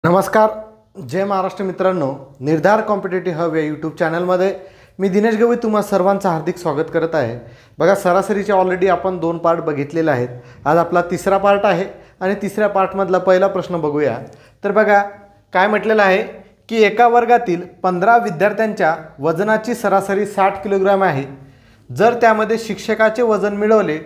नमस्कार, जय महाराष्ट्र मित्रांनो. निर्धार कॉम्पिटेटिव्ह हब या यूट्यूब चॅनलमध्ये मी दिनेश गवई तुम्हा सर्वांचं हार्दिक स्वागत करत आहे. बघा, सरासरीचे ऑलरेडी आपण 2 पार्ट बघितलेले आहेत. आज आपला तिसरा पार्ट आहे आणि तिसऱ्या पार्टमधला पहिला प्रश्न बघूया. तर बघा काय म्हटलेलं आहे की एका वर्गातील 15 विद्यार्थ्यांच्या वजनाची सरासरी 60 किलोग्रॅम आहे. जर त्यामध्ये शिक्षकाचे वजन मिळवले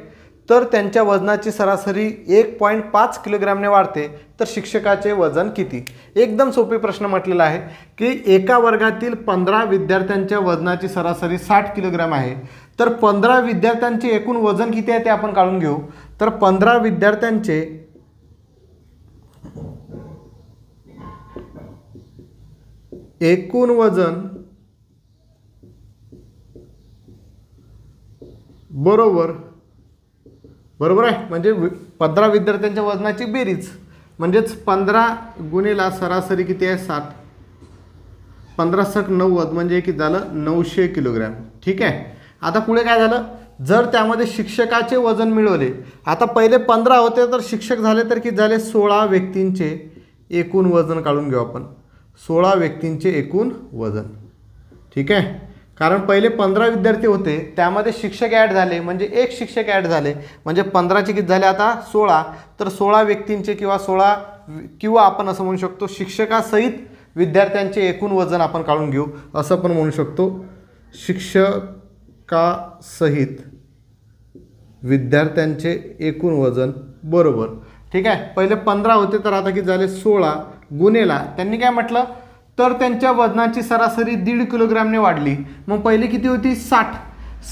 तर त्यांच्या वजनाची सरासरी 1.5 किलोग्रॅमने वाढते, तर शिक्षकाचे वजन किती? एकदम सोपे प्रश्न म्हटलेला आहे की एका वर्गातील 15 विद्यार्थ्यांच्या वजनाची सरासरी 60 किलोग्रॅम आहे. तर 15 विद्यार्थ्यांचे एकूण वजन किती आहे ते आपण काढून घेऊ. तर 15 विद्यार्थ्यांचे एकूण वजन बरोबर आहे, म्हणजे 15 विद्यार्थ्यांच्या वजनाची बेरीज म्हणजेच 15 गुणिले सरासरी किती आहे 60. 15 × 90 म्हणजे किती झालं 900 किलोग्रॅम. ठीक आहे. आता पुढे काय झालं, जर त्यामध्ये शिक्षकाचे वजन मिळवले. आता पहिले 15 होते तर शिक्षक झाले तर किती झाले 16 व्यक्तींचे एकूण वजन काढून घेऊ आपण. 16 व्यक्तींचे एकूण वजन. ठीक आहे, कारण पहिले 15 विद्यार्थी होते त्यामध्ये शिक्षक ॲड झाले म्हणजे एक शिक्षक ॲड झाले म्हणजे 15चे किती झाले आता 16. तर 16 व्यक्तींचे किंवा आपण असं म्हणू शकतो शिक्षकासहित विद्यार्थ्यांचे एकूण वजन आपण काढून घेऊ. असं पण म्हणू शकतो शिक्षकासहित विद्यार्थ्यांचे एकूण वजन बरोबर. ठीक आहे, पहिले 15 होते तर आता किती झाले 16 गुणेला त्यांनी काय म्हटलं तर त्यांच्या वजनाची सरासरी 1.5 किलोग्रॅमने वाढली. मग पहिले किती होती 60.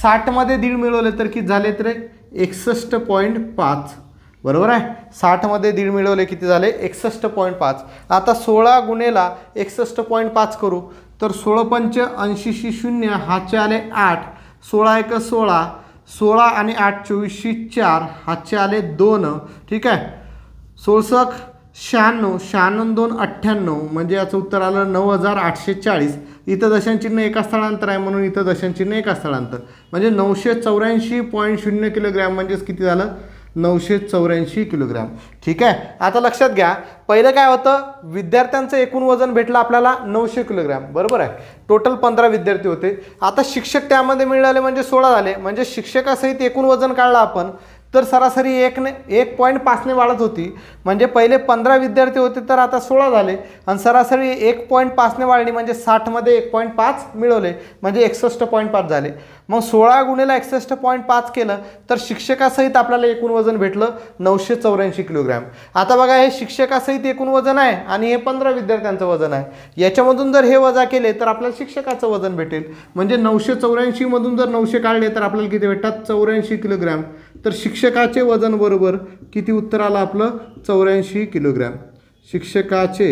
60 मध्ये 1.5 मिळवले तर किती झाले तर 61.5. बरोबर आहे, 60 मध्ये 1.5 मिळवले किती झाले 61.5. आता 16 गुणेला 61.5 करू तर 16 × 5 80 0 हातचे आले 8. 16 × 1 16, 16 आणि 8 24 4 हातचे आले 2. ठीक आहे, 16 96, 96 2 98 म्हणजे याचं उत्तर आलं 9840. इथं दशांचिन्ह एका स्थळांतर आहे म्हणून इथं दशांचिन्ह एका स्थळांतर म्हणजे 984.0 किलोग्रॅम म्हणजेच किती झालं 984 किलोग्रॅम. ठीक आहे. आता लक्षात घ्या, पहिलं काय होतं विद्यार्थ्यांचं एकूण वजन भेटलं आपल्याला 900 किलोग्रॅम. बरोबर आहे, टोटल 15 विद्यार्थी होते. आता शिक्षक त्यामध्ये मिळाले म्हणजे 16 झाले म्हणजे शिक्षकासहित एकूण वजन काढलं आपण तर सरासरी 1.5ने वाढत होती. म्हणजे पहिले 15 विद्यार्थी होते तर आता 16 झाले आणि सरासरी 1.5ने वाढली म्हणजे 60 मध्ये 1.5 मिळवले म्हणजे 61.5 झाले. मग 16 गुणिले 61.5 केलं तर शिक्षकासहित आपल्याला एकूण वजन भेटलं 984 किलोग्रॅम. आता बघा, हे शिक्षकासहित एकूण वजन आहे आणि हे 15 विद्यार्थ्यांचं वजन आहे. याच्यामधून जर हे वजा केले तर आपल्याला शिक्षकाचं वजन भेटेल. म्हणजे 984 मधून जर 900 काढले तर आपल्याला किती भेटतात 84 किलोग्रॅम. तर शिक्षकाचे वजन बरोबर किती उत्तर आलं आपलं 84 किलोग्रॅम. शिक्षकाचे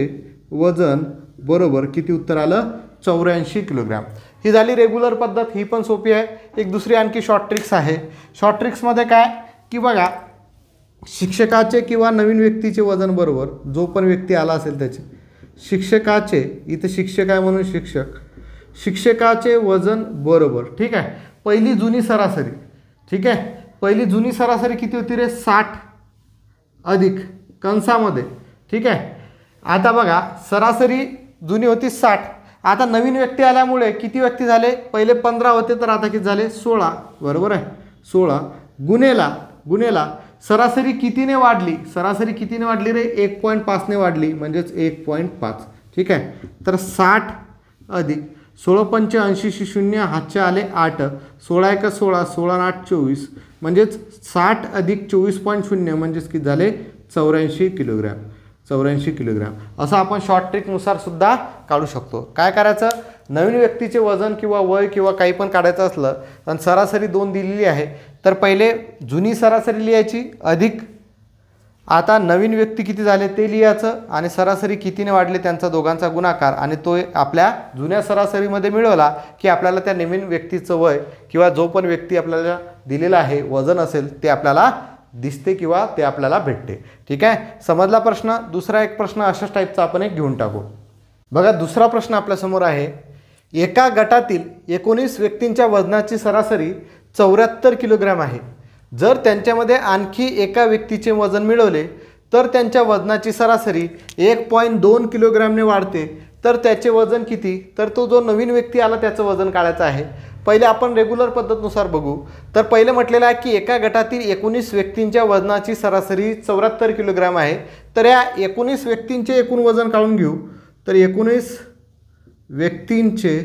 वजन बरोबर किती उत्तर आलं 84 किलोग्रॅम. ही झाली रेग्युलर पद्धत, ही पण सोपी आहे. एक दुसरी आणखी शॉर्ट ट्रिक्स आहे. शॉर्ट ट्रिक्समध्ये काय की बघा, शिक्षकाचे किंवा नवीन व्यक्तीचे वजन बरोबर जो पण व्यक्ती आला असेल त्याचे शिक्षकाचे, इथं शिक्षक आहे म्हणून शिक्षकाचे वजन बरोबर. ठीक आहे, पहिली जुनी सरासरी. ठीक आहे, पहिली जुनी सरासरी किती होती रे 60 अधिक कंसामध्ये. ठीक आहे, आता बघा सरासरी जुनी होती 60. आता नवीन व्यक्ती आल्यामुळे किती व्यक्ती झाले, पहिले 15 होते तर आता किती झाले 16. बरोबर आहे, 16 गुणेला सरासरी कितीने वाढली, सरासरी कितीने वाढली रे 1.5ने वाढली म्हणजेच 1.5. ठीक आहे, तर 60 अधिक 16 × 5 80 0 हातचे आले 8. 16 × 1 16, 16 8 24 म्हणजेच 60 अधिक 24.0 म्हणजेच किती झाले 84 किलोग्रॅम. 84 किलोग्रॅम असं आपण शॉर्ट ट्रिकनुसार सुद्धा काढू शकतो. काय करायचं, नवीन व्यक्तीचे वजन किंवा वय किंवा काही पण काढायचं असलं आणि सरासरी 2 दिलेली आहे तर पहिले जुनी सरासरी लिहायची अधिक आता नवीन व्यक्ती किती झाले ते लिहायचं आणि सरासरी कितीने वाढले त्यांचा दोघांचा गुणाकार आणि तो आपल्या जुन्या सरासरीमध्ये मिळवला की आपल्याला त्या नवीन व्यक्तीचं वय किंवा जो पण व्यक्ती आपल्याला दिलेला आहे वजन असेल ते आपल्याला दिसते किंवा ते आपल्याला भेटते. ठीक आहे, समजला प्रश्न. दुसरा एक प्रश्न अशाच टाईपचा आपण एक घेऊन टाकू. बघा, दुसरा प्रश्न आपल्यासमोर आहे. एका गटातील 19 व्यक्तींच्या वजनाची सरासरी 74 किलोग्रॅम आहे. जर त्यांच्यामध्ये आणखी एका व्यक्तीचे वजन मिळवले तर त्यांच्या वजनाची सरासरी 1.2 किलोग्रॅमने वाढते, तर त्याचे वजन किती? तर तो जो नवीन व्यक्ती आला त्याचं वजन काढायचं आहे. पहिले आपण रेग्युलर पद्धतनुसार बघू. तर पहिले म्हटलेलं आहे की एका गटातील 19 व्यक्तींच्या वजनाची सरासरी 74 किलोग्रॅम आहे. तर या 19 व्यक्तींचे एकूण वजन काढून घेऊ. तर 19 व्यक्तींचे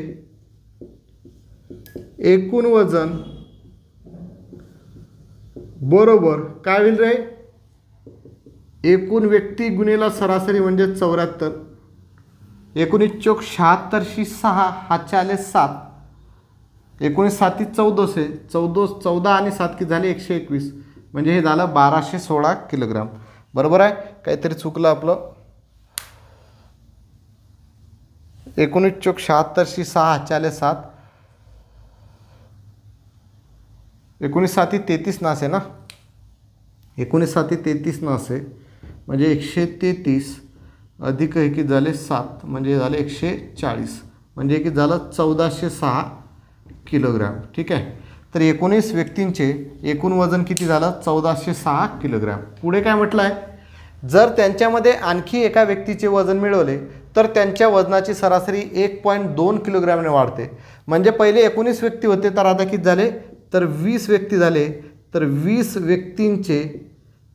एकूण वजन बरोबर काय होईल रे? एकूण व्यक्ती गुणिले सरासरी म्हणजे 74. 19 चौक 76 शी 6 हातचे आले 7. 19 साती 1400, 14 आणि 7 किती झाले 121, म्हणजे हे झालं 1216 किलोग्राम. बरोबर आहे? काहीतरी चुकलं आपलं. 19 चौक 76 शी 6 हातचे आले 7. 19 साती 33 नसे ना, 19 साती 33 नसे म्हणजे 133 अधिक हे किती झाले 7 म्हणजे झाले 140, म्हणजे किती झालं 1406 किलोग्राम. ठीक आहे. तर 19 व्यक्तींचे एकूण वजन किती झालं? 1406 किलोग्राम. पुढे काय म्हटलं आहे? जर त्यांच्यामध्ये आणखी एका व्यक्तीचे वजन मिळवले तर त्यांच्या वजनाची सरासरी 1.2 किलोग्रामने वाढते. म्हणजे पहिले 19 व्यक्ती होते, तर आता किती झाले? तर 20 व्यक्ती झाले. तर 20 व्यक्तींचे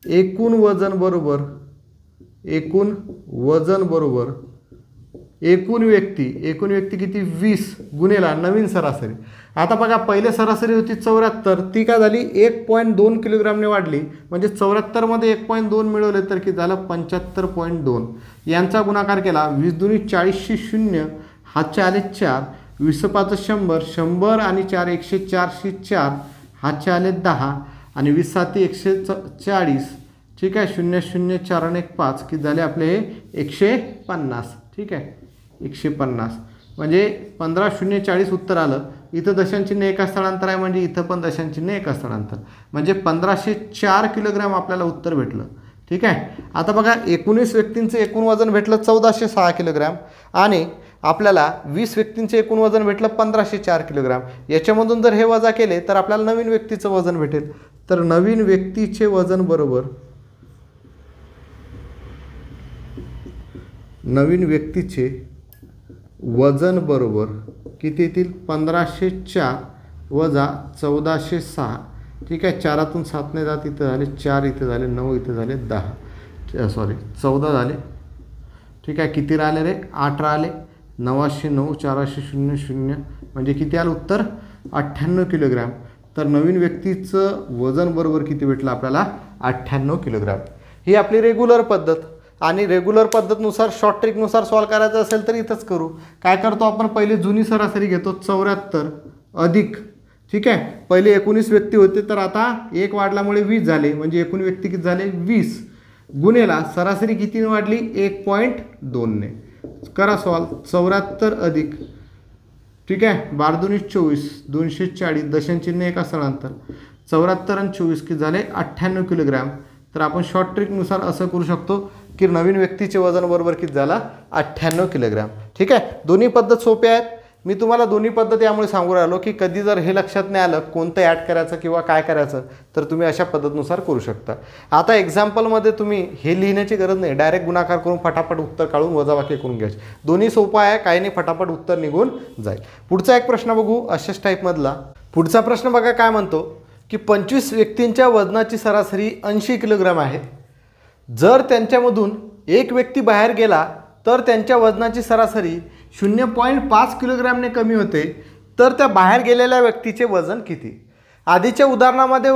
एकूण वजन बरोबर एकूण व्यक्ती किती? 20 गुणेला नवीन सरासरी. आता बघा पहिले सरासरी होती 74, ती काय झाली 1.2 किलोग्रामने वाढली. म्हणजे 74 मध्ये 1.2 मिळवले तर किती झालं? 75.2. यांचा गुणाकार केला 20 दुनी 40 शी 0 हातचे आले 4, 20 5 100, 100 आणि 4 104 शी 4 हातचे आले 10 आणि 20 7 140. ठीक आहे. 0 0 4 आणि 1 5 किती झाले आपले 150. ठीक आहे, 150 म्हणजे 15 0 40 उत्तर आलं. इथं दशांचिन्ह एका स्थळांतर आहे म्हणजे इथं पण दशांचिन्ह एका स्थळांतर, म्हणजे 1504 किलोग्राम आपल्याला उत्तर भेटलं. ठीक आहे. आता बघा 19 व्यक्तींचं एकूण वजन भेटलं 1406 किलोग्राम आणि आपल्याला 20 व्यक्तींचे एकूण वजन भेटलं 1504 किलोग्राम. याच्यामधून जर हे वजा केले तर आपल्याला नवीन व्यक्तीचं वजन भेटेल. तर नवीन व्यक्तीचे वजन बरोबर किती येतील? 1504 वजा 1406. ठीक आहे. 4तून 7 नाही जात, इथं झाले 4, इथे झाले 9, इथे झाले 10, सॉरी 14 झाले. ठीक आहे. किती राहिले रे? 8 राहिले. 909 400 00 म्हणजे किती आलं उत्तर? 98 किलोग्राम. तर नवीन व्यक्तीचं वजन बरोबर किती भेटलं आपल्याला? 98 किलोग्राम. ही आपली रेग्युलर पद्धत. आणि रेग्युलर पद्धतनुसार शॉर्ट ट्रिकनुसार सॉल्व करायचं असेल तर इथंच करू. काय करतो आपण? पहिले जुनी सरासरी घेतो 74 अधिक. ठीक आहे. पहिले 19 व्यक्ती होते, तर आता 1 वाढल्यामुळे 20 झाले, म्हणजे एकूण व्यक्ती किती झाले? 20 गुणेला सरासरी कितीने वाढली? 1.2ने. करा सॉल्व. 74 अधिक. ठीक आहे. 12 दुनी 24, 240 दशांचिन्ह एका स्थळांतर. 74 आणि 24 किती झाले? 98 किलोग्राम. तर आपण शॉर्ट ट्रिकनुसार असं करू शकतो की नवीन व्यक्तीचे वजन बरोबर किती झाला? 98 किलोग्राम. ठीक आहे. दोन्ही पद्धत सोपे आहेत. मी तुम्हाला दोन्ही पद्धत यामुळे सांगू राहिलो की कधी जर हे लक्षात नाही आलं कोणतं ॲड करायचं किंवा काय करायचं तर तुम्ही अशा पद्धतीनुसार करू शकता. आता एक्झाम्पलमध्ये तुम्ही हे लिहिण्याची गरज नाही, डायरेक्ट गुणाकार करून फटाफट उत्तर काढून वजाबाकी करून घ्यायचे. दोन्ही सोपं आहे, काही नाही, फटाफट उत्तर निघून जाईल. पुढचा एक प्रश्न बघू अशाच टाईपमधला. पुढचा प्रश्न बघा काय म्हणतो की 25 व्यक्तींच्या वजनाची सरासरी 80 किलोग्राम आहे. जर त्यांच्यामधून एक व्यक्ती बाहेर गेला तर त्यांच्या वजनाची सरासरी 0.5 किलोग्रामने कमी होते, तर त्या बाहेर गेलेल्या व्यक्तीचे वजन किती? आधीच्या उदाहरणामध्ये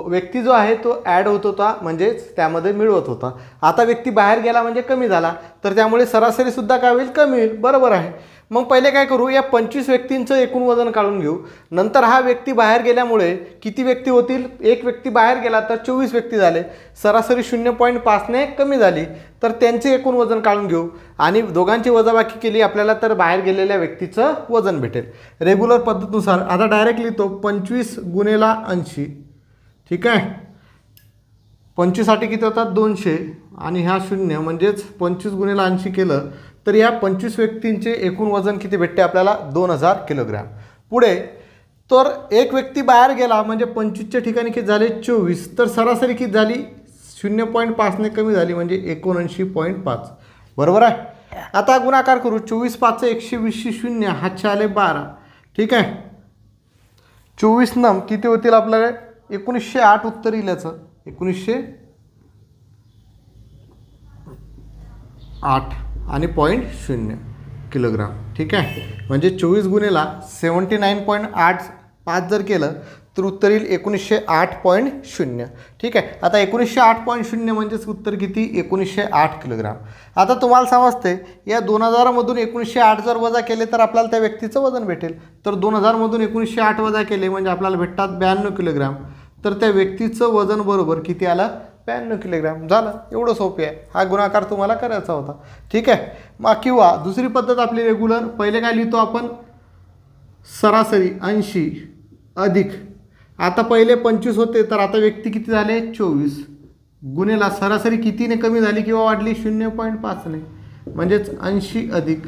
व्यक्ती जो आहे तो ॲड होत होता, म्हणजेच त्यामध्ये मिळवत होता. आता व्यक्ती बाहेर गेला म्हणजे कमी झाला, तर त्यामुळे सरासरीसुद्धा काय होईल? कमी होईल. बरोबर आहे. मग पहिले काय करू? या 25 व्यक्तींचं एकूण वजन काढून घेऊ. नंतर हा व्यक्ती बाहेर गेल्यामुळे किती व्यक्ती होतील? एक व्यक्ती बाहेर गेला तर 24 व्यक्ती झाले, सरासरी 0.5ने कमी झाली, तर त्यांचे एकूण वजन काढून घेऊ आणि दोघांची वजाबाकी केली आपल्याला तर बाहेर गेलेल्या व्यक्तीचं वजन भेटेल रेग्युलर पद्धतीनुसार. आता डायरेक्ट लिहितो 25 गुणेला 80. ठीक आहे. 25 साठी किती होतात? 200 आणि ह्या 0 म्हणजेच 25 गुणेला 80 केलं तर या 25 व्यक्तींचे एकूण वजन किती भेटते आपल्याला? 2000 किलोग्राम. पुढे तर एक व्यक्ती बाहेर गेला म्हणजे 25च्या ठिकाणी किती झाले? 24, तर सरासरी किती झाली? 0.5ने कमी झाली म्हणजे 79.5 बरोबर आहे. आता गुणाकार करू. 24 5 120 0 हातचे आले 12. ठीक आहे. 24 नम किती होतील आपल्याला 1908 उत्तर येईल याचं 1908 आणि 0.0 किलोग्राम. ठीक आहे. म्हणजे 24 गुणेला 79.85 जर केलं तर उत्तर येईल 1908.0. ठीक आहे. आता 1908.0 म्हणजेच उत्तर किती 1908 किलोग्राम. आता तुम्हाला समजते या 2000मधून 1908 जर वजा केले तर आपल्याला त्या व्यक्तीचं वजन भेटेल. तर 2000मधून 1908 वजा केले म्हणजे आपल्याला भेटतात 92 किलोग्राम. तर त्या व्यक्तीचं वजन बरोबर किती आलं 92 किलोग्राम. झालं. एवढं सोपे आहे. हा गुणाकार तुम्हाला करायचा होता. ठीक आहे. मग किंवा दुसरी पद्धत आपली रेग्युलर. पहिले काय लिहितो आपण सरासरी 80 अधिक आता पहिले 25 होते तर आता व्यक्ती किती झाले 24 गुणेला सरासरी कितीने कमी झाली किंवा वाढली 0.5ने म्हणजेच 80 अधिक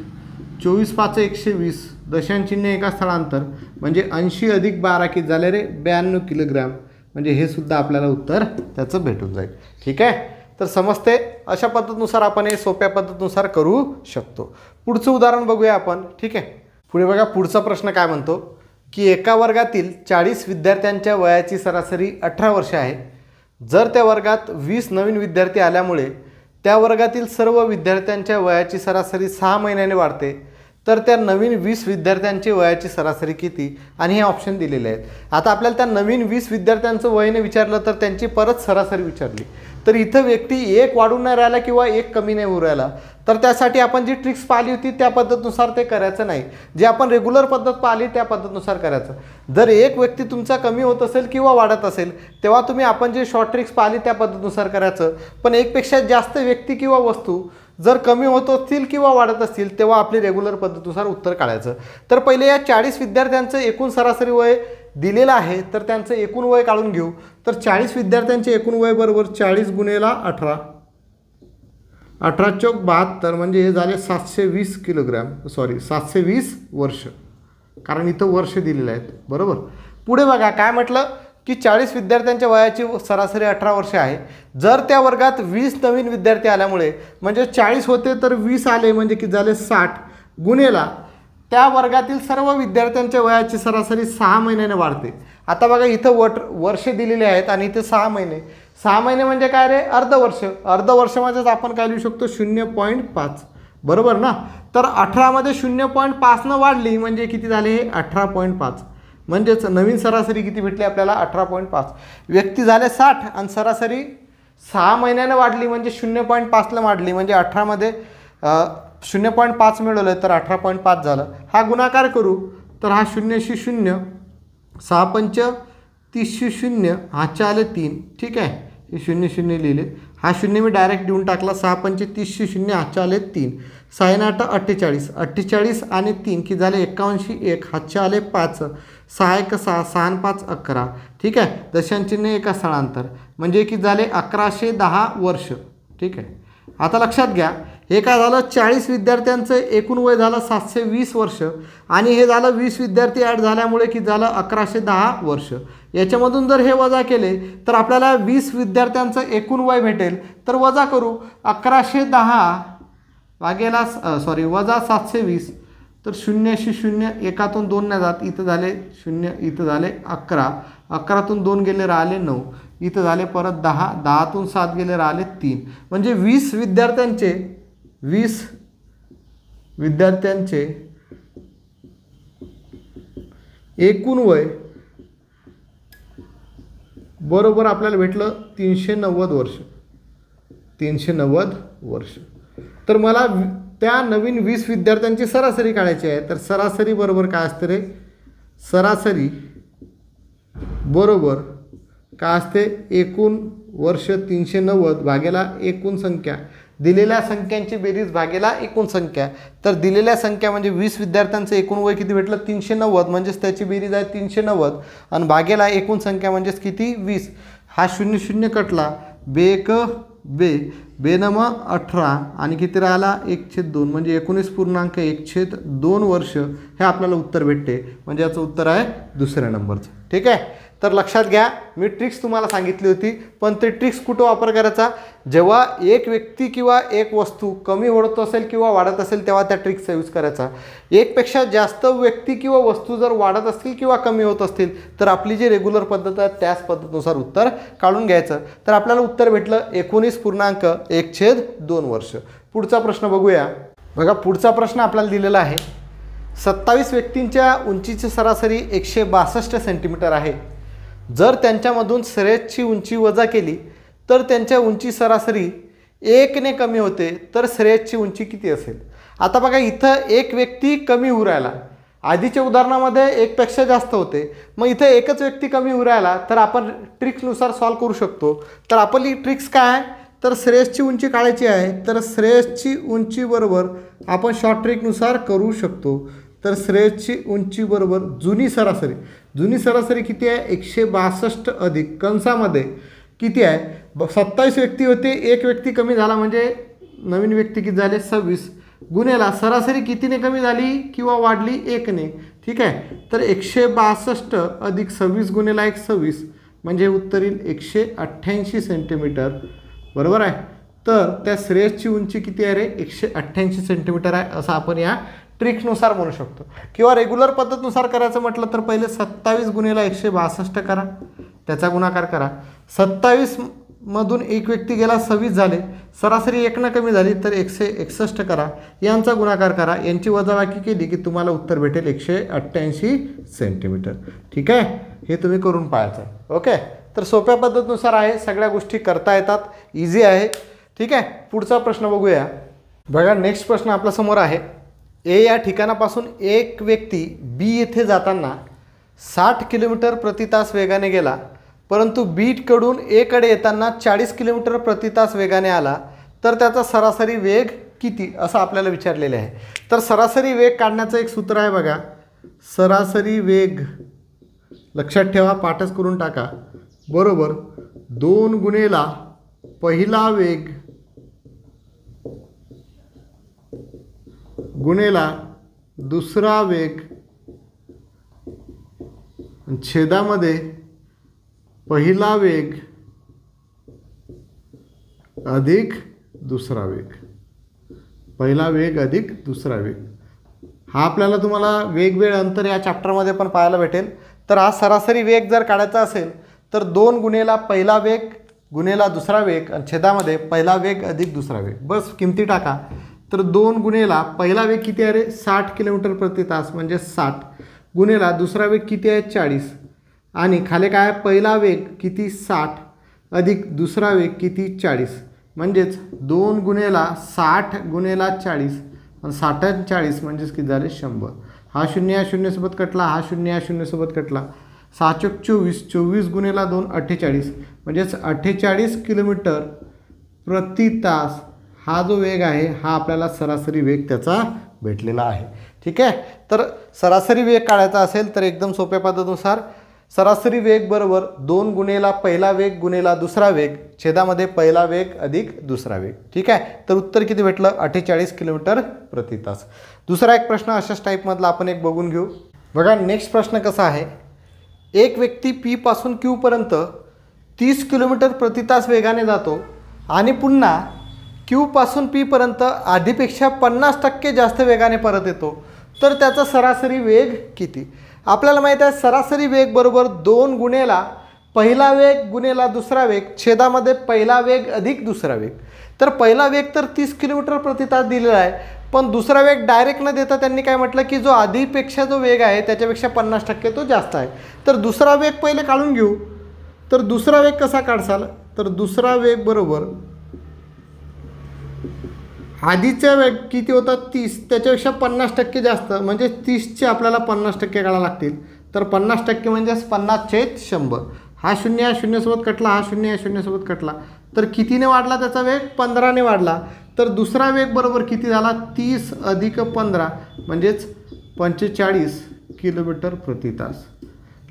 24 5 120 दशांशचिन्ह एका स्थळांतर म्हणजे 80 अधिक 12 किती झाले रे 92 किलोग्राम. म्हणजे हे सुद्धा आपल्याला उत्तर त्याचं भेटून जाईल. ठीक आहे. तर समजते. अशा पद्धतीनुसार आपण हे सोप्या पद्धतीनुसार करू शकतो. पुढचं उदाहरण बघूया आपण. ठीक आहे. पुढे बघा पुढचा प्रश्न काय म्हणतो की एका वर्गातील 40 विद्यार्थ्यांच्या वयाची सरासरी 18 वर्षे आहे. जर त्या वर्गात 20 नवीन विद्यार्थी आल्यामुळे त्या वर्गातील सर्व विद्यार्थ्यांच्या वयाची सरासरी 6 महिन्याने वाढते तर त्या नवीन 20 विद्यार्थ्यांची वयाची सरासरी किती आणि हे ऑप्शन दिलेले आहेत. आता आपल्याला त्या नवीन 20 विद्यार्थ्यांचं वयने विचारलं तर त्यांची परत सरासरी विचारली तर इथं व्यक्ती एक वाढून नाही राहिला किंवा एक कमी नाही होऊ राहिला. तर त्यासाठी आपण जी ट्रिक्स पाहिली होती त्या पद्धतीनुसार ते करायचं नाही. जे आपण रेग्युलर पद्धत पाहिली त्या पद्धतीनुसार करायचं. जर एक व्यक्ती तुमचा कमी होत असेल किंवा वाढत असेल तेव्हा तुम्ही आपण जे शॉर्ट ट्रिक्स पाहिली त्या पद्धतीनुसार करायचं. पण एकपेक्षा जास्त व्यक्ती किंवा वस्तू जर कमी होत असतील किंवा वाढत असतील तेव्हा आपली रेग्युलर पद्धतीनुसार उत्तर काढायचं. तर पहिले या 40 विद्यार्थ्यांचं एकूण सरासरी वय दिलेलं आहे तर त्यांचं एकूण वय काढून घेऊ. तर 40 विद्यार्थ्यांचे एकूण वय बरोबर 40 गुणेला 18 18 चौक 72 म्हणजे हे झाले 720 किलोग्राम 720 वर्ष कारण इथं वर्ष दिलेलं आहेत. बरोबर. पुढे बघा काय म्हटलं की 40 विद्यार्थ्यांच्या वयाची सरासरी 18 वर्षे आहे. जर त्या वर्गात 20 नवीन विद्यार्थी आल्यामुळे म्हणजे 40 होते तर 20 आले म्हणजे किती झाले 60 गुणेला त्या वर्गातील सर्व विद्यार्थ्यांच्या वयाची सरासरी 6 महिन्याने वाढते. आता बघा इथं वर्ष दिलेले आहेत आणि इथे 6 महिने. 6 महिने म्हणजे काय रे अर्धवर्ष. अर्धवर्ष म्हणजेच आपण काय लिहू शकतो 0.5 बरोबर ना. तर 18मध्ये 0.5 वाढली म्हणजे किती झाले 18.5 म्हणजेच नवीन सरासरी किती भेटली आपल्याला 18.5. व्यक्ती झाले 60 आणि सरासरी 6 महिन्याने वाढली म्हणजे 0.5ला वाढली म्हणजे 18मध्ये 0.5 मिळवलं तर 18.5 झालं. हा गुणाकार करू तर हा 0शी 0 6 पंच 30 0 हातच्या आले 3. ठीक आहे. हे 0 0 लिहिले. हा 0 मी डायरेक्ट देऊन टाकला 6 पंच 30 0 हातच्या आले 3 6 8 48 48 आणि 3 की झाले 81 1 हातचे आले 5 6 1 6 6 5 11. ठीक आहे. दशांशचिन्ह एका स्थळांतर म्हणजे की झाले 1110 वर्ष. ठीक आहे. आता लक्षात घ्या हे काय झालं 40 विद्यार्थ्यांचं एकूण वय झालं 720 वर्ष आणि हे झालं 20 विद्यार्थी ॲड झाल्यामुळे की झालं 1110 वर्ष. याच्यामधून जर हे वजा केले तर आपल्याला 20 विद्यार्थ्यांचं एकूण वय भेटेल. तर वजा करू 1110 भागेला वजा 720 तर 0शी 0 एकातून 2 नाही जात इथं झाले 0 इथं झाले 11 11तून 2 गेले राहिले 9 इथं झाले परत 10 10तून 7 गेले राहिले 3 म्हणजे 20 विद्यार्थ्यांचे एकूण वय बरोबर आपल्याला भेटलं 390 वर्ष 390 वर्ष. तर मला त्या नवीन 20 विद्यार्थ्यांची सरासरी काढायची आहे. तर सरासरी बरोबर काय असते रे सरासरी बरोबर काय असते एकूण वर्ष 390 भागेला एकूण संख्या दिलेल्या संख्यांची बेरीज भागेला एकूण संख्या. तर दिलेल्या संख्या म्हणजे 20 विद्यार्थ्यांचं एकूण वय किती भेटलं 390 म्हणजेच त्याची बेरीज आहे 390 आणि भागेला एकूण संख्या म्हणजेच किती 20. हा 0 0 कटला बेक बेनम 18 आणि किती राहिला 1/2 म्हणजे 19.1/2 वर्ष हे आपल्याला उत्तर भेटते. म्हणजे याचं उत्तर आहे दुसऱ्या नंबरचं. ठीक आहे. तर लक्षात घ्या, मी ट्रिक्स तुम्हाला सांगितली होती, पण ते ट्रिक्स कुठं वापर करायचा, जेव्हा एक व्यक्ती किंवा एक वस्तू कमी होत असेल किंवा वाढत असेल तेव्हा त्या ट्रिक्सचा यूज करायचा. एकपेक्षा जास्त व्यक्ती किंवा वस्तू जर वाढत असतील किंवा कमी होत असतील तर आपली जी रेग्युलर पद्धत आहे त्याच पद्धतीनुसार उत्तर काढून घ्यायचं. तर आपल्याला उत्तर भेटलं 19.1/2 वर्ष. पुढचा प्रश्न बघूया. बघा, पुढचा प्रश्न आपल्याला दिलेला आहे. 27 व्यक्तींच्या उंचीची सरासरी 162 सेंटीमीटर आहे. जर त्यांच्यामधून श्रेयसची उंची वजा केली तर त्यांच्या उंची सरासरी 1ने कमी होते, तर श्रेयसची उंची किती असेल? आता बघा, इथं एक व्यक्ती कमी होऊ राहिला. आधीच्या उदाहरणामध्ये एकपेक्षा जास्त होते, मग इथं एकच व्यक्ती कमी होऊ राहिला, तर आपण ट्रिक्सनुसार सॉल्व करू शकतो. तर आपली ट्रिक्स काय आहे, तर श्रेयसची उंची काढायची आहे. तर श्रेयसची उंची बरोबर आपण शॉर्ट ट्रिकनुसार करू शकतो. तर श्रेयसची उंची बरोबर जुनी सरासरी. जुनी सरासरी किती आहे? 162 अधिक कंसामध्ये किती आहे? 27 व्यक्ती होते, एक व्यक्ती कमी झाला म्हणजे नवीन व्यक्ती किती झाले? 26 गुणेला सरासरी कितीने कमी झाली किंवा वाढली? 1ने. ठीक आहे, तर 162 अधिक 26 गुणेला 1 26 म्हणजे उत्तर येईल 188 सेंटीमीटर. बरोबर आहे. तर त्या श्रेयसची उंची किती आहे रे? 188 सेंटीमीटर आहे, असं आपण या ट्रिक्सनुसार म्हणू शकतो. किंवा रेग्युलर पद्धतनुसार करायचं म्हटलं तर पहिले 27 गुणेला 162 करा, त्याचा गुणाकार करा. 27 मधून एक व्यक्ती गेला, 26 झाले, सरासरी 1ने कमी झाली तर 161 करा, यांचा गुणाकार करा, यांची वजाबाकी केली की तुम्हाला उत्तर भेटेल 188 सेंटीमीटर. ठीक आहे, हे तुम्ही करून पाहायचं. ओके, तर सोप्या पद्धतीनुसार आहे, सगळ्या गोष्टी करता येतात, इझी आहे. ठीक आहे, पुढचा प्रश्न बघूया. बघा, नेक्स्ट प्रश्न आपल्यासमोर आहे. ए या ठिकाणापासून एक व्यक्ती बी येथे जाताना 60 किलोमीटर प्रति तास वेगाने गेला, परंतु बीकडून एकडे येताना 40 किलोमीटर प्रति तास वेगाने आला, तर त्याचा सरासरी वेग किती, असं आपल्याला विचारलेले आहे. तर सरासरी वेग काढण्याचं एक सूत्र आहे बघा. सरासरी वेग लक्षात ठेवा, पाठच करून टाका. बरोबर 2 गुणेला पहिला वेग गुणेला दुसरा वेग छेदामध्ये पहिला वेग अधिक दुसरा वेग. पहिला वेग अधिक दुसरा वेग हा आपल्याला तुम्हाला वेगवेगळे अंतर या चॅप्टरमध्ये पण पाहायला भेटेल. तर हा सरासरी वेग जर काढायचा असेल तर 2 गुणेला पहिला वेग गुणेला दुसरा वेग आणि छेदामध्ये पहिला वेग अधिक दुसरा वेग. बस किमती टाका. तर 2 गुणेला पहिला वेग किती आहे रे? 60 किलोमीटर प्रति तास म्हणजे 60 गुणेला दुसरा वेग किती आहे? 40 आणि खाली काय पहिला वेग किती? 60 अधिक दुसरा वेग किती? 40 म्हणजेच 2 गुणेला 60 गुणेला 40 आणि 60 आणि 40 म्हणजेच किती झाले? 100. हा शून्य या शून्यसोबत कटला, हा शून्य या शून्यसोबत कटला. 6 × 24 24 गुणेला 2 48 म्हणजेच 48 किलोमीटर प्रति तास हा जो वेग आहे हा आपल्याला सरासरी वेग त्याचा भेटलेला आहे. ठीक आहे, तर सरासरी वेग काढायचा असेल तर एकदम सोप्या पद्धतीनुसार सरासरी वेग बरोबर 2 गुणेला पहिला वेग गुणेला दुसरा वेग छेदामध्ये पहिला वेग अधिक दुसरा वेग. ठीक आहे, तर उत्तर किती भेटलं? 48 किलोमीटर प्रति तास. दुसरा एक प्रश्न अशाच टाईपमधला आपण एक बघून घेऊ. बघा, नेक्स्ट प्रश्न कसा आहे. एक व्यक्ती पी पासून क्यू पर्यंत 30 किलोमीटर प्रति तास वेगाने जातो आणि पुन्हा क्यू पासून पी पर्यंत आधीपेक्षा 50% जास्त वेगाने परत येतो, तर त्याचा सरासरी वेग किती? आपल्याला माहिती आहे सरासरी वेग बरोबर 2 गुणेला पहिला वेग गुणेला दुसरा वेग छेदामध्ये पहिला वेग अधिक दुसरा वेग. तर पहिला वेग तर 30 किलोमीटर प्रति तास दिलेला आहे, पण दुसरा वेग डायरेक्ट न देता त्यांनी काय म्हटलं की जो आधीपेक्षा जो वेग आहे त्याच्यापेक्षा 50% तो जास्त आहे. तर दुसरा वेग पहिले काढून घेऊ. तर दुसरा वेग कसा काढसाल? तर दुसरा वेग बरोबर आधीचा वेग किती होता? 30, त्याच्यापेक्षा 50% जास्त म्हणजे 30चे आपल्याला 50% काढायला लागतील. तर 50% म्हणजेच 50/100. हा शून्य या शून्यसोबत कटला, हा शून्य या शून्यसोबत कटला, तर कितीने वाढला त्याचा वेग? 15ने वाढला. तर दुसरा वेग बरोबर किती झाला? 30 अधिक 15 म्हणजेच 45 किलोमीटर प्रति तास.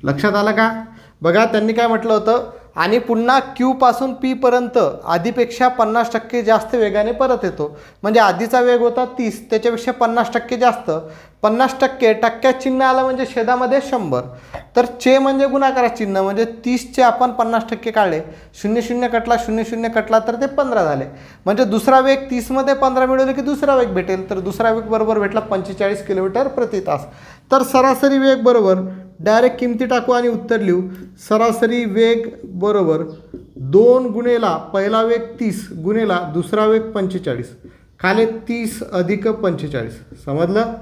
लक्षात आलं का? बघा, त्यांनी काय म्हटलं होतं? आणि पुन्हा Q पासून P पर्यंत आधीपेक्षा 50% जास्त वेगाने परत येतो. म्हणजे आधीचा वेग होता 30, त्याच्यापेक्षा 50% जास्त. 50% टक्क्यात चिन्ह आलं म्हणजे छेदामध्ये 100. तर चे म्हणजे गुणाकारात चिन्ह, म्हणजे 30चे आपण 50% काढले, 0 कटला 0 कटला तर ते 15 झाले. म्हणजे दुसरा वेग 30मध्ये 15 मिळवले की दुसरा वेग भेटेल. तर दुसरा वेग बरोबर भेटला 45 किलोमीटर प्रति तास. तर सरासरी वेग बरोबर डायरेक्ट किमती टाकू आणि उत्तर लिहू. सरासरी वेग बरोबर 2 गुणेला पहिला वेग 30 गुणेला दुसरा वेग 45. खाली 30 अधिक 45. समजलं?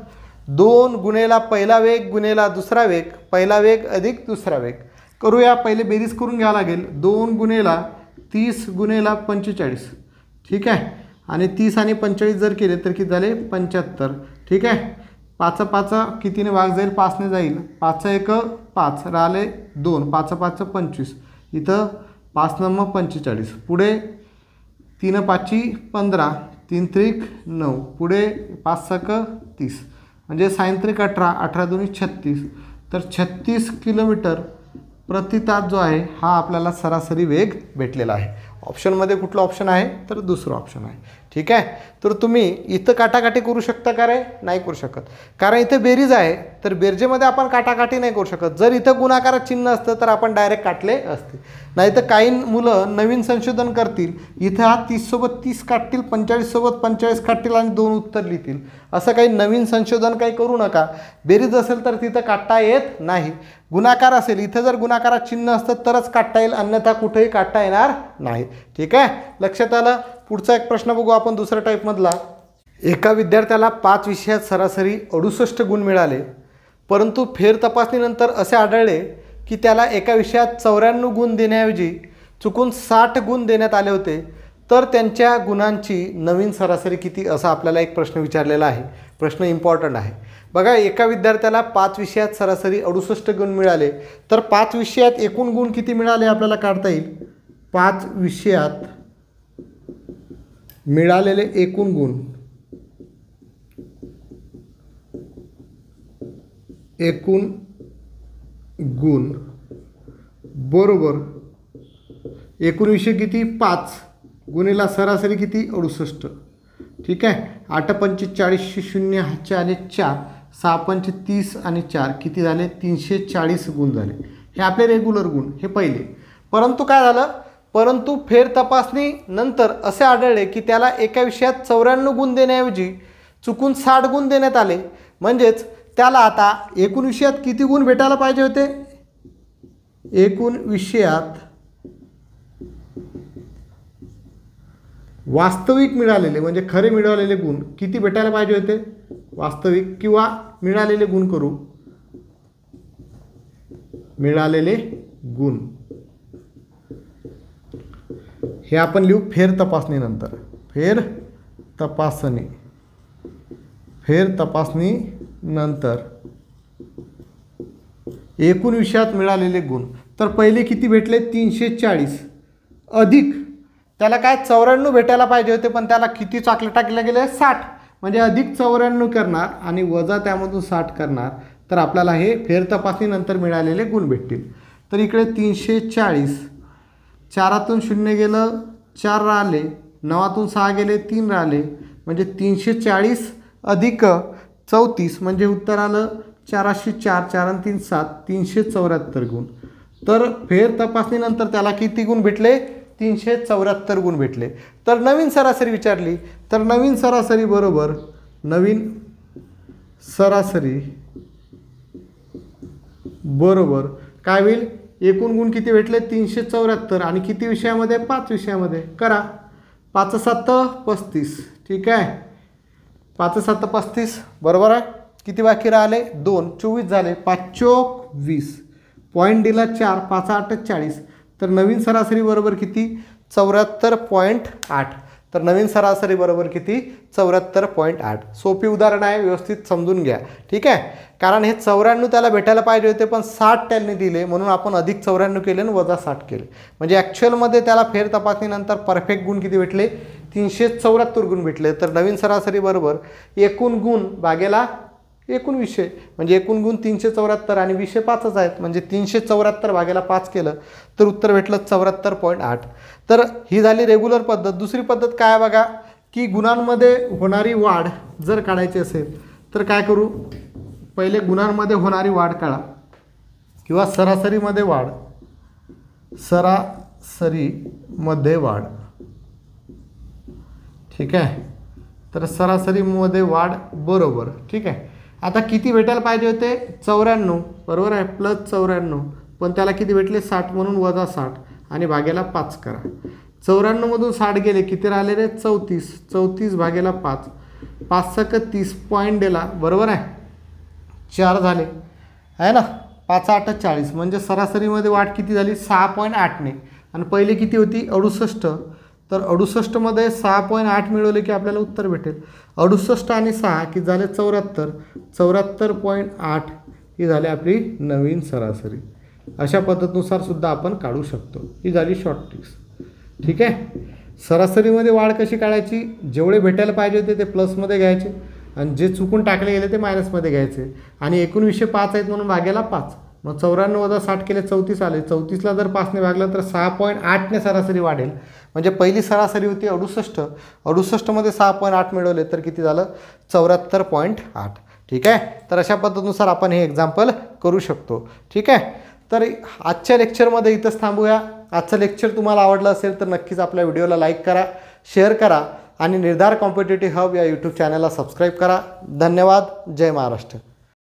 2 गुणेला पहिला वेग गुणेला दुसरा वेग, पहिला वेग अधिक दुसरा वेग. करूया, पहिले बेरीज करून घ्यावं लागेल. 2 गुणेला 30 गुणेला 45. ठीक आहे. आणि 30 आणि 45 जर केले तर किती झाले? 75. ठीक आहे. 5 5 कितीने भाग जाईल? 5ने जाईल. 5 1 5 राहिले 2, 5 5 25. इथं 5 9 45. पुढे 3 5 15, 3 3 9. पुढे 5 6 30. म्हणजे 6 3 18, 18 2 36. तर 36 किलोमीटर प्रति तास जो आहे हा आपल्याला सरासरी वेग भेटलेला आहे. ऑप्शनमध्ये कुठलं ऑप्शन आहे? तर दुसरं ऑप्शन आहे. ठीक आहे. तर तुम्ही इथं काटाकाटी करू शकता का रे? नाही करू शकत, कारण इथं बेरीज आहे. तर बेरजेमध्ये आपण काटाकाटी नाही करू शकत. जर इथं गुणाकारात चिन्ह असतं तर आपण डायरेक्ट काटले असते. नाही तर काही मुलं नवीन संशोधन करतील, इथं हा 30 सोबत 30 काटतील, 45 सोबत 45 काटतील आणि 2 उत्तर लिहितील. असं काही नवीन संशोधन काही करू नका. बेरीज असेल तर तिथं काटता येत नाही. गुणाकार असेल, इथं जर गुणाकारात चिन्ह असतं तरच काटता येईल, अन्यथा कुठेही काटता येणार नाही. ठीक आहे, लक्षात आलं. पुढचा एक प्रश्न बघू आपण दुसऱ्या टाईपमधला. एका विद्यार्थ्याला 5 विषयात सरासरी 68 गुण मिळाले, परंतु फेर तपासणीनंतर असे आढळले की त्याला एका विषयात 94 गुण देण्याऐवजी चुकून 60 गुण देण्यात आले होते. तर त्यांच्या गुणांची नवीन सरासरी किती, असा आपल्याला एक प्रश्न विचारलेला आहे. प्रश्न इम्पॉर्टंट आहे. बघा, एका विद्यार्थ्याला 5 विषयात सरासरी 68 गुण मिळाले, तर 5 विषयात एकूण गुण किती मिळाले आपल्याला काढता येईल. 5 विषयात मिळालेले एकूण गुण, एकूण गुण बरोबर एकूण विषय किती 5 गुणिला सरासरी किती 68. ठीक आहे. 8 5 40 0 हातचे आले 4, 6 5 30 आणि 4 किती झाले 340 गुण झाले. हे आपले रेग्युलर गुण, हे पहिले. परंतु काय झालं, परंतु फेर तपासणी नंतर असे आढळले की त्याला एका विषयात 94 गुण देण्याऐवजी चुकून 60 गुण देण्यात आले. म्हणजेच त्याला आता एकूण विषयात किती गुण भेटायला पाहिजे होते. एकूण विषयात वास्तविक मिळालेले म्हणजे खरे मिळालेले गुण किती भेटायला पाहिजे होते. वास्तविक किंवा मिळालेले गुण करू. मिळालेले गुण हे आपण लिहू फेर तपासणीनंतर. फेर तपासणी नंतर एकूण विषयात मिळालेले गुण. तर पहिले किती भेटले 340 अधिक त्याला काय 94 भेटायला पाहिजे होते, पण त्याला किती चाकले टाकले गेले 60. म्हणजे अधिक 94 करणार आणि वजा त्यामधून 60 करणार, तर आपल्याला हे फेर तपासणीनंतर मिळालेले गुण भेटतील. तर इकडे 340, 4तून 0 गेलं 4 राहिले, 9तून 6 गेले 3 राहिले, म्हणजे 340 अधिक 34 म्हणजे उत्तर आलं 404. 4 आणि 3 7, 374 गुण. तर फेर तपासणीनंतर त्याला किती गुण भेटले 374 गुण भेटले. तर नवीन सरासरी विचारली, तर नवीन सरासरी बरोबर नवीन सरासरी बरोबर काय होईल. एकूण गुण किती भेटले 374 आणि किती विषयामध्ये 5 विषयामध्ये. करा 5 7 35. ठीक आहे, 5 7 35 बरोबर आहे. किती बाकी राहिले 2, 24 झाले. 5 चोक 20, पॉईंट दिला 4, 5 8 40. तर नवीन सरासरी बरोबर किती 74.8. तर नवीन सरासरी बरोबर किती 74.8. सोपी उदाहरण आहे, व्यवस्थित समजून घ्या. ठीक आहे, कारण हे 94 त्याला भेटायला पाहिजे होते, पण 60 त्यांनी दिले म्हणून आपण अधिक 94 केले आणि वजा 60 केले. म्हणजे ॲक्च्युअलमध्ये त्याला फेर तपासणीनंतर परफेक्ट गुण किती भेटले 374 गुण भेटले. तर नवीन सरासरी बरोबर एकूण गुण भागेला एकूण विषय म्हणजे एकूण गुण 374 आणि विषय 5च आहेत म्हणजे 374 भागाला 5 केलं तर उत्तर भेटलं 74.8. तर ही झाली रेग्युलर पद्धत. दुसरी पद्धत काय आहे बघा की गुणांमध्ये होणारी वाढ जर काढायची असेल तर काय करू, पहिले गुणांमध्ये होणारी वाढ काढा किंवा सरासरीमध्ये वाढ, सरासरीमध्ये वाढ. ठीक आहे, तर सरासरीमध्ये वाढ बरोबर. ठीक आहे, आता किती भेटायला पाहिजे होते 94 बरोबर आहे प्लस 94 पण त्याला किती भेटले 60 म्हणून वजा 60 आणि भाग्याला 5 करा. 94 मधून 60 गेले किती राहिले रे 34, 34 भाग्याला 5, 5 × 30 पॉईंट दिला बरोबर आहे 4 झाले आहे ना, 5 × 8 = 40 म्हणजे सरासरीमध्ये वाढ किती झाली 6.8ने आणि पहिले किती होती 68. तर 68 मध्ये 6.8 मिळवले की आपल्याला उत्तर भेटेल. 68 आणि 6 किती झाले 74, 74.8 ही झाली आपली नवीन सरासरी. अशा पद्धतीनुसार सुद्धा आपण काढू शकतो. ही झाली शॉर्ट ट्रिक्स. ठीक आहे, सरासरीमध्ये वाढ कशी काढायची, जेवढे भेटायला पाहिजे होते ते प्लसमध्ये घ्यायचे आणि जे चुकून टाकले गेले ते मायनसमध्ये घ्यायचे आणि एकूण विषय 5 आहेत म्हणून भाग्याला 5. मग 94 वजा 60 केले 34 आले. 34ला जर 5ने भागलं तर 6.8ने सरासरी वाढेल. म्हणजे पहिली सरासरी होती 68, 68मध्ये 6.8 मिळवले तर किती झालं 74.8. ठीक आहे, तर अशा पद्धतीनुसार आपण हे एक्झाम्पल करू शकतो. ठीक आहे, तर आजच्या लेक्चरमध्ये इथंच थांबूया. आजचं लेक्चर तुम्हाला आवडलं असेल तर नक्कीच आपल्या व्हिडिओला लाईक करा, शेअर करा आणि निर्धार कॉम्पिटिटिव्ह हब या यूट्यूब चॅनलला सबस्क्राईब करा. धन्यवाद. जय महाराष्ट्र.